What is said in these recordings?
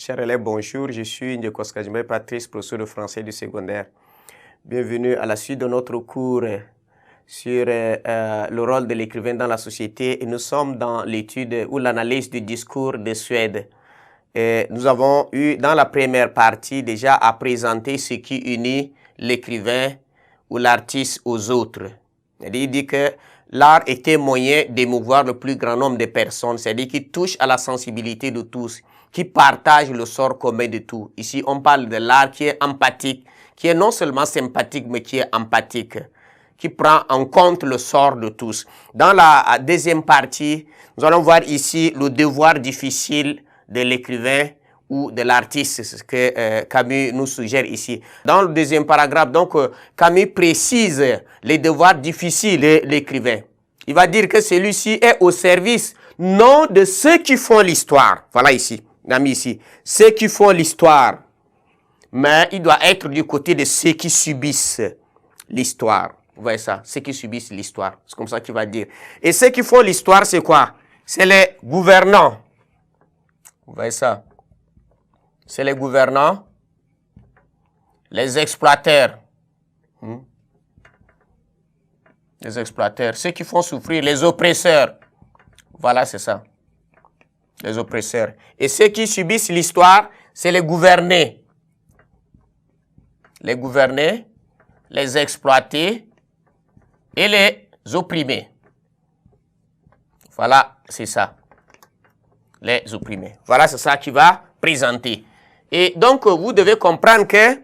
Chers élèves, bonjour, je suis Ndjekos Kajimbe Patrice, professeur de français du secondaire. Bienvenue à la suite de notre cours sur le rôle de l'écrivain dans la société. Et nous sommes dans l'étude ou l'analyse du discours de Suède. Et nous avons eu dans la première partie déjà à présenter ce qui unit l'écrivain ou l'artiste aux autres. Il dit que l'art était moyen d'émouvoir le plus grand nombre de personnes, c'est-à-dire qui touche à la sensibilité de tous, qui partage le sort commun de tout. Ici, on parle de l'art qui est empathique, qui est non seulement sympathique, mais qui est empathique, qui prend en compte le sort de tous. Dans la deuxième partie, nous allons voir ici le devoir difficile de l'écrivain ou de l'artiste, ce que Camus nous suggère ici. Dans le deuxième paragraphe, donc, Camus précise les devoirs difficiles de l'écrivain. Il va dire que celui-ci est au service non de ceux qui font l'histoire. Voilà ici, on a mis ici, ceux qui font l'histoire. Mais il doit être du côté de ceux qui subissent l'histoire. Vous voyez ça, ceux qui subissent l'histoire. C'est comme ça qu'il va dire. Et ceux qui font l'histoire, c'est quoi? C'est les gouvernants. Vous voyez ça? C'est les gouvernants, les exploiteurs. Les exploiteurs, ceux qui font souffrir, les oppresseurs. Voilà, c'est ça. Les oppresseurs. Et ceux qui subissent l'histoire, c'est les gouvernés. Les gouvernés, les exploités et les opprimés. Voilà, c'est ça. Les opprimés. Voilà, c'est ça qui va présenter. Et donc, vous devez comprendre que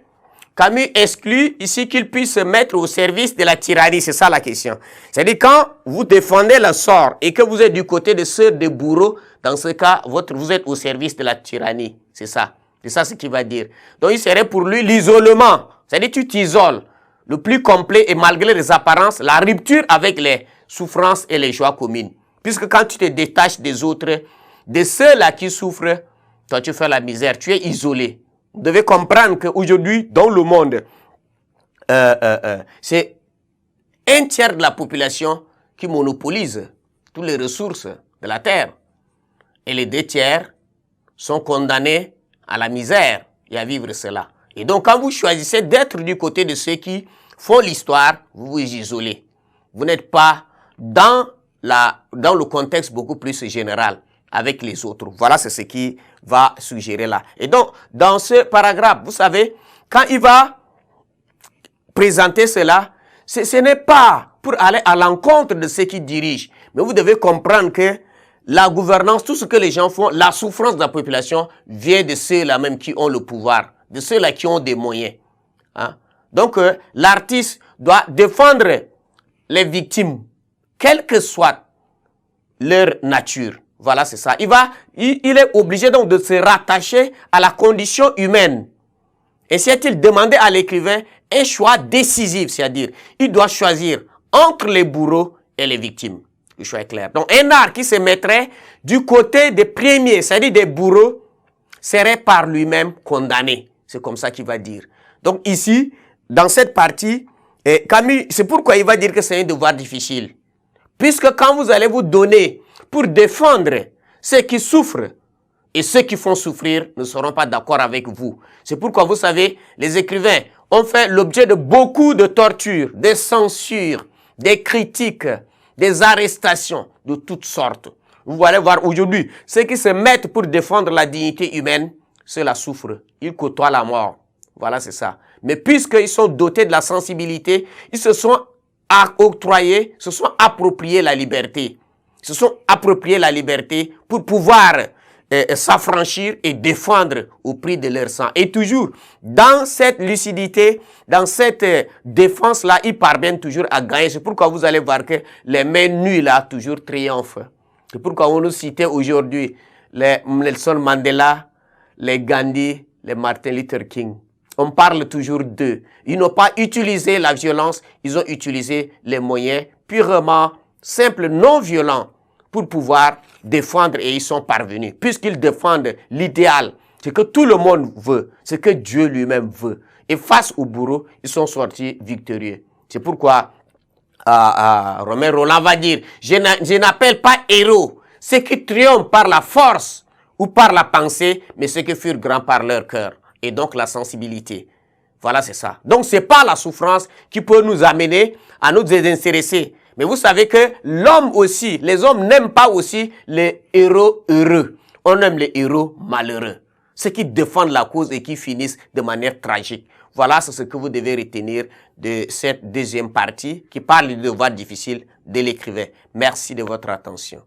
Camus exclut ici qu'il puisse se mettre au service de la tyrannie. C'est ça la question. C'est-à-dire quand vous défendez le sort et que vous êtes du côté de ceux des bourreaux, dans ce cas, vous êtes au service de la tyrannie. C'est ça. C'est ça ce qu'il va dire. Donc, il serait pour lui l'isolement. C'est-à-dire tu t'isoles le plus complet et malgré les apparences, la rupture avec les souffrances et les joies communes. Puisque quand tu te détaches des autres, de ceux-là qui souffrent, toi tu fais la misère, tu es isolé. Vous devez comprendre qu'aujourd'hui, dans le monde, c'est un tiers de la population qui monopolise toutes les ressources de la terre. Et les 2 tiers sont condamnés à la misère et à vivre cela. Et donc, quand vous choisissez d'être du côté de ceux qui font l'histoire, vous vous isolez. Vous n'êtes pas dans le contexte beaucoup plus général avec les autres. Voilà, c'est ce qui va suggérer là. Et donc, dans ce paragraphe, vous savez, quand il va présenter cela, ce n'est pas pour aller à l'encontre de ceux qui dirigent. Mais vous devez comprendre que la gouvernance, tout ce que les gens font, la souffrance de la population vient de ceux-là même qui ont le pouvoir, de ceux-là qui ont des moyens. Hein? Donc, l'artiste doit défendre les victimes, quelle que soit leur nature. Voilà, c'est ça. Il est obligé donc de se rattacher à la condition humaine. Et c'est-il demander à l'écrivain un choix décisif, c'est-à-dire, il doit choisir entre les bourreaux et les victimes. Le choix est clair. Donc, un art qui se mettrait du côté des premiers, c'est-à-dire des bourreaux, serait par lui-même condamné. C'est comme ça qu'il va dire. Donc, ici, dans cette partie, Camus, c'est pourquoi il va dire que c'est un devoir difficile. Puisque quand vous allez vous donner pour défendre ceux qui souffrent et ceux qui font souffrir ne seront pas d'accord avec vous. C'est pourquoi, vous savez, les écrivains ont fait l'objet de beaucoup de tortures, des censures, des critiques, des arrestations de toutes sortes. Vous allez voir aujourd'hui, ceux qui se mettent pour défendre la dignité humaine, ceux-là souffrent. Ils côtoient la mort. Voilà, c'est ça. Mais puisqu'ils sont dotés de la sensibilité, ils se sont octroyés, se sont appropriés la liberté. Se sont appropriés la liberté pour pouvoir s'affranchir et défendre au prix de leur sang. Et toujours, dans cette lucidité, dans cette défense-là, ils parviennent toujours à gagner. C'est pourquoi vous allez voir que les mains nues là, toujours triomphent. C'est pourquoi on nous citait aujourd'hui les Nelson Mandela, les Gandhi, les Martin Luther King. On parle toujours d'eux. Ils n'ont pas utilisé la violence, ils ont utilisé les moyens purement simples, non violents, pour pouvoir défendre et ils sont parvenus. Puisqu'ils défendent l'idéal, ce que tout le monde veut, ce que Dieu lui-même veut. Et face au bourreau, ils sont sortis victorieux. C'est pourquoi Romain Roland va dire, je n'appelle pas héros ceux qui triomphent par la force ou par la pensée, mais ceux qui furent grands par leur cœur, et donc la sensibilité. Voilà, c'est ça. Donc, ce n'est pas la souffrance qui peut nous amener à nous désintéresser. Mais vous savez que l'homme aussi, les hommes n'aiment pas aussi les héros heureux. On aime les héros malheureux. Ceux qui défendent la cause et qui finissent de manière tragique. Voilà, c'est ce que vous devez retenir de cette deuxième partie qui parle du devoir difficile de l'écrivain. Merci de votre attention.